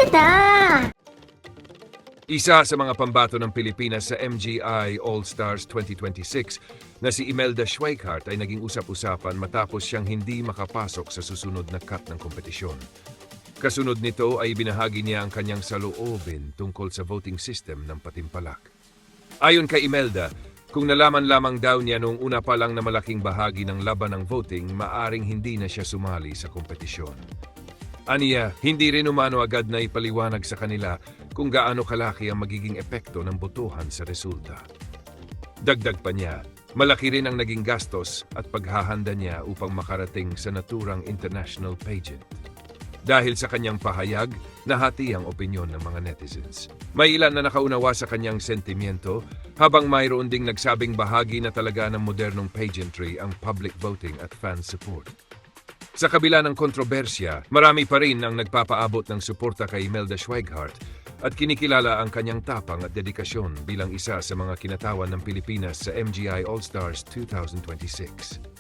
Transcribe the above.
kita! Isa sa mga pambato ng Pilipinas sa MGI All-Stars 2026 na si Imelda Schweikart ay naging usap-usapan matapos siyang hindi makapasok sa susunod na cut ng kompetisyon. Kasunod nito ay binahagi niya ang kanyang saloobin tungkol sa voting system ng Patimpalak. Ayon kay Imelda, kung nalaman lamang daw niya noong una pa lang na malaking bahagi ng laban ng voting, maaring hindi na siya sumali sa kompetisyon. Aniya, hindi rin umano agad na ipaliwanag sa kanila kung gaano kalaki ang magiging epekto ng botohan sa resulta. Dagdag pa niya, malaki rin ang naging gastos at paghahanda niya upang makarating sa naturang international pageant. Dahil sa kanyang pahayag, nahati ang opinyon ng mga netizens. May ilan na nakaunawa sa kanyang sentimiento, habang mayroon ding nagsabing bahagi na talaga ng modernong pageantry ang public voting at fan support. Sa kabila ng kontrobersya, marami pa rin ang nagpapaabot ng suporta kay Imelda Schweikart at kinikilala ang kanyang tapang at dedikasyon bilang isa sa mga kinatawan ng Pilipinas sa MGI All-Stars 2026.